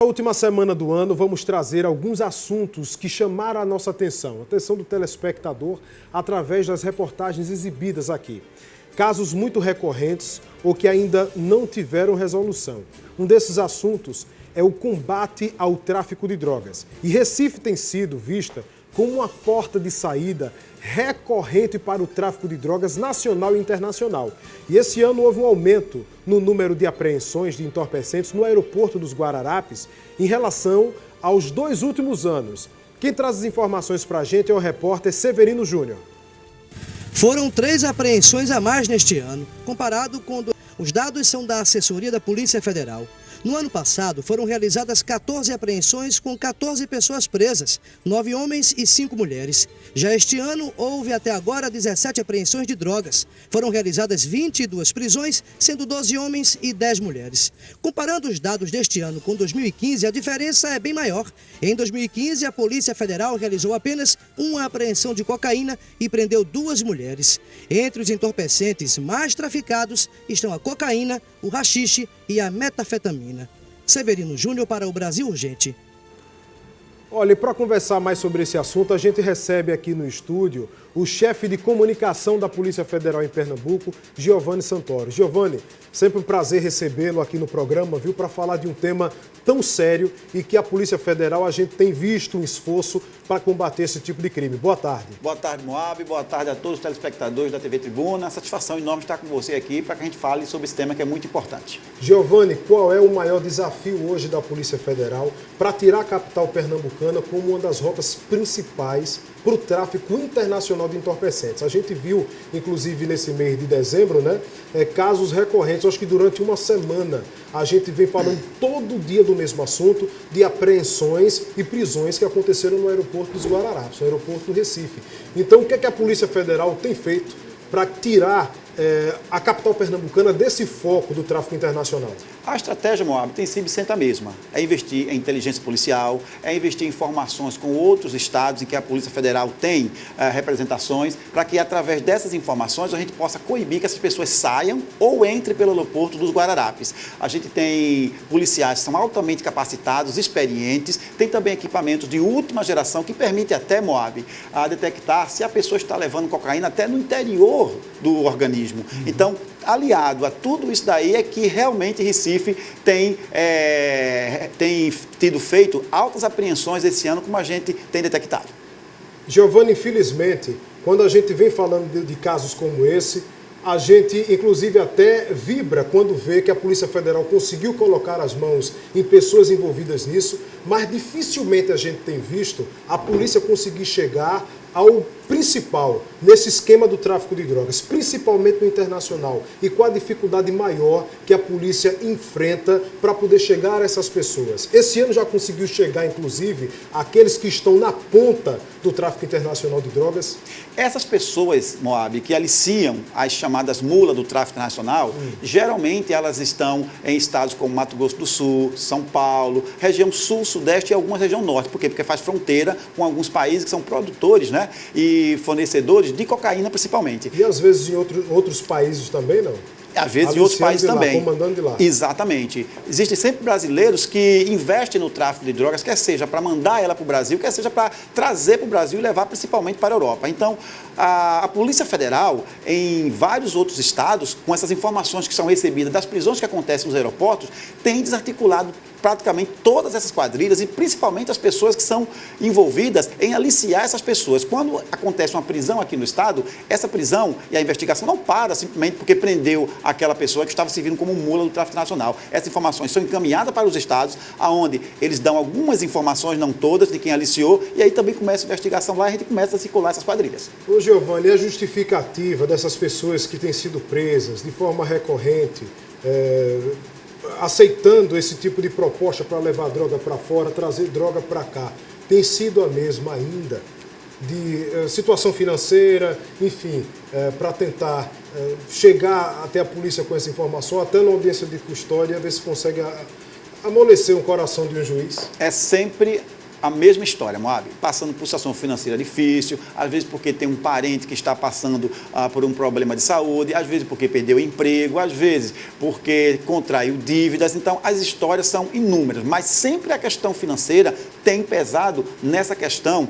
Na última semana do ano, vamos trazer alguns assuntos que chamaram a nossa atenção do telespectador, através das reportagens exibidas aqui. Casos muito recorrentes ou que ainda não tiveram resolução. Um desses assuntos é o combate ao tráfico de drogas. E Recife tem sido vista como uma porta de saída recorrente para o tráfico de drogas nacional e internacional. E esse ano houve um aumento no número de apreensões de entorpecentes no aeroporto dos Guararapes em relação aos 2 últimos anos. Quem traz as informações para a gente é o repórter Severino Júnior. Foram 3 apreensões a mais neste ano, comparado com... Os dados são da assessoria da Polícia Federal. No ano passado, foram realizadas 14 apreensões com 14 pessoas presas, 9 homens e 5 mulheres. Já este ano, houve até agora 17 apreensões de drogas. Foram realizadas 22 prisões, sendo 12 homens e 10 mulheres. Comparando os dados deste ano com 2015, a diferença é bem maior. Em 2015, a Polícia Federal realizou apenas uma apreensão de cocaína e prendeu 2 mulheres. Entre os entorpecentes mais traficados estão a cocaína, o haxixe e a metafetamina. Severino Júnior para o Brasil Urgente. Olha, e para conversar mais sobre esse assunto, a gente recebe aqui no estúdio o chefe de comunicação da Polícia Federal em Pernambuco, Giovanni Santoro. Giovanni, sempre um prazer recebê-lo aqui no programa, viu, para falar de um tema tão sério e que a Polícia Federal, a gente tem visto um esforço para combater esse tipo de crime. Boa tarde. Boa tarde, Moab. Boa tarde a todos os telespectadores da TV Tribuna. Satisfação enorme estar com você aqui para que a gente fale sobre esse tema que é muito importante. Giovanni, qual é o maior desafio hoje da Polícia Federal para tirar a capital pernambucana como uma das rotas principais para o tráfico internacional de entorpecentes? A gente viu, inclusive nesse mês de dezembro, casos recorrentes. Acho que durante uma semana a gente vem falando todo dia do mesmo assunto, de apreensões e prisões que aconteceram no aeroporto dos Guararapes, no aeroporto do Recife. Então, o que é que a Polícia Federal tem feito para tirar a capital pernambucana desse foco do tráfico internacional? A estratégia, Moab, tem sido sempre a mesma. É investir em inteligência policial, é investir em informações com outros estados em que a Polícia Federal tem representações, para que através dessas informações a gente possa coibir que essas pessoas saiam ou entrem pelo aeroporto dos Guararapes. A gente tem policiais que são altamente capacitados, experientes, tem também equipamentos de última geração que permite até, Moab, a detectar se a pessoa está levando cocaína até no interior do organismo. Então, aliado a tudo isso daí é que realmente Recife tem tido feito altas apreensões esse ano, como a gente tem detectado. Giovanni, infelizmente, quando a gente vem falando de casos como esse, a gente, inclusive, até vibra quando vê que a Polícia Federal conseguiu colocar as mãos em pessoas envolvidas nisso, mas dificilmente a gente tem visto a polícia conseguir chegar ao principal nesse esquema do tráfico de drogas, principalmente no internacional, e com a dificuldade maior que a polícia enfrenta para poder chegar a essas pessoas. Esse ano já conseguiu chegar, inclusive, àqueles que estão na ponta do tráfico internacional de drogas? Essas pessoas, Moab, que aliciam as chamadas mulas do tráfico internacional, geralmente elas estão em estados como Mato Grosso do Sul, São Paulo, região sul, sudeste e alguma região norte. Por quê? Porque faz fronteira com alguns países que são produtores, e fornecedores de cocaína, principalmente. E às vezes em outros países também, não? Às vezes em outros países também. Comandando de lá. Exatamente. Existem sempre brasileiros que investem no tráfico de drogas, quer seja para mandar ela para o Brasil, quer seja para trazer para o Brasil e levar principalmente para a Europa. Então, a Polícia Federal, em vários outros estados, com essas informações que são recebidas das prisões que acontecem nos aeroportos, tem desarticulado praticamente todas essas quadrilhas e principalmente as pessoas que são envolvidas em aliciar essas pessoas. Quando acontece uma prisão aqui no estado, essa prisão e a investigação não para simplesmente porque prendeu aquela pessoa que estava servindo como mula do tráfico nacional. Essas informações são encaminhadas para os estados, onde eles dão algumas informações, não todas, de quem aliciou, e aí também começa a investigação lá e a gente começa a circular essas quadrilhas. Ô Giovanni, a justificativa dessas pessoas que têm sido presas de forma recorrente, aceitando esse tipo de proposta para levar droga para fora, trazer droga para cá, tem sido a mesma ainda? De situação financeira, enfim, para tentar chegar até a polícia com essa informação, até na audiência de custódia, ver se consegue amolecer o coração de um juiz? É sempre a mesma história, Moab, passando por situação financeira difícil, às vezes porque tem um parente que está passando por um problema de saúde, às vezes porque perdeu o emprego, às vezes porque contraiu dívidas. Então, as histórias são inúmeras, mas sempre a questão financeira tem pesado nessa questão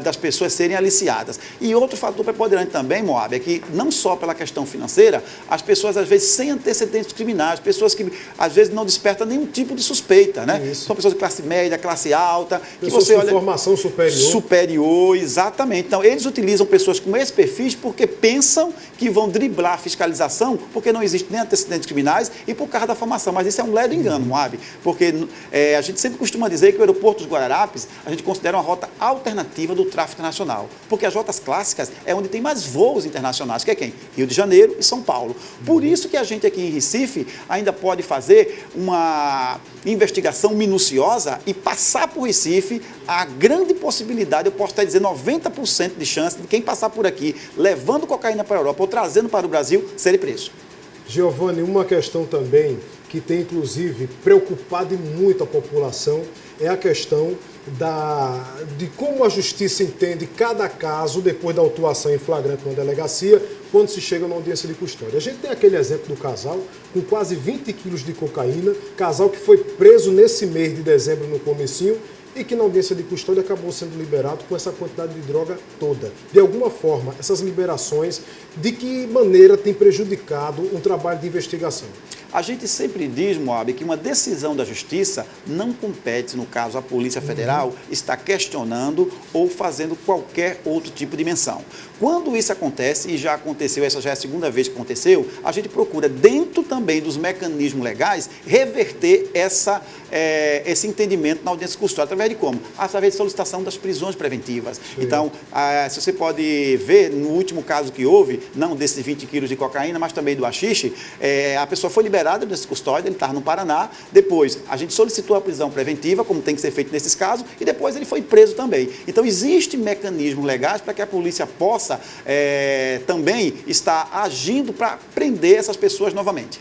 das pessoas serem aliciadas. E outro fator preponderante também, Moab, é que não só pela questão financeira, as pessoas às vezes sem antecedentes criminais, pessoas que às vezes não despertam nenhum tipo de suspeita, né? Isso. São pessoas de classe média, classe alta, pessoas que você com olha... formação superior. Superior, exatamente. Então, eles utilizam pessoas com esse perfil porque pensam que vão driblar a fiscalização, porque não existe nem antecedentes criminais e por causa da formação. Mas isso é um ledo engano, Moab, porque a gente sempre costuma dizer que o aeroporto dos Guararapes a gente considera uma rota alternativa do tráfego internacional, porque as rotas clássicas é onde tem mais voos internacionais, que é quem? Rio de Janeiro e São Paulo. Por isso que a gente aqui em Recife ainda pode fazer uma investigação minuciosa e passar por Recife a grande possibilidade, eu posso até dizer 90% de chance de quem passar por aqui levando cocaína para a Europa ou trazendo para o Brasil ser preso. Giovanni, uma questão também que tem inclusive preocupado muito a população é a questão de como a justiça entende cada caso depois da autuação em flagrante numa delegacia, quando se chega numa audiência de custódia. A gente tem aquele exemplo do casal com quase 20 quilos de cocaína, casal que foi preso nesse mês de dezembro no comecinho e que na audiência de custódia acabou sendo liberado com essa quantidade de droga toda. De alguma forma, essas liberações, de que maneira tem prejudicado um trabalho de investigação? A gente sempre diz, Moab, que uma decisão da Justiça não compete, no caso, a Polícia Federal está questionando ou fazendo qualquer outro tipo de menção. Quando isso acontece, e já aconteceu, essa já é a segunda vez que aconteceu, a gente procura, dentro também dos mecanismos legais, reverter esse entendimento na audiência custódia. Através de como? Através de solicitação das prisões preventivas. Sim. Então, se você pode ver, no último caso que houve, não desses 20 quilos de cocaína, mas também do haxixe, a pessoa foi liberada desse custódia, ele estava no Paraná, depois a gente solicitou a prisão preventiva, como tem que ser feito nesses casos, e depois ele foi preso também. Então, existem mecanismos legais para que a polícia possa também estar agindo para prender essas pessoas novamente.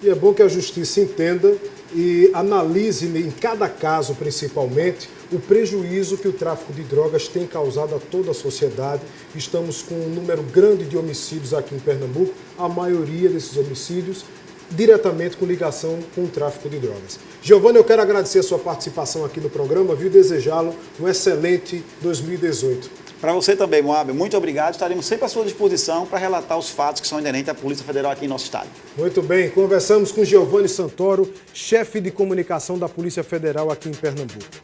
E é bom que a justiça entenda e analise em cada caso, principalmente, o prejuízo que o tráfico de drogas tem causado a toda a sociedade. Estamos com um número grande de homicídios aqui em Pernambuco, a maioria desses homicídios diretamente com ligação com o tráfico de drogas. Giovanni, eu quero agradecer a sua participação aqui no programa, viu, desejá-lo um excelente 2018. Para você também, Moab, muito obrigado. Estaremos sempre à sua disposição para relatar os fatos que são inerentes à Polícia Federal aqui em nosso estado. Muito bem, conversamos com Giovanni Santoro, chefe de comunicação da Polícia Federal aqui em Pernambuco.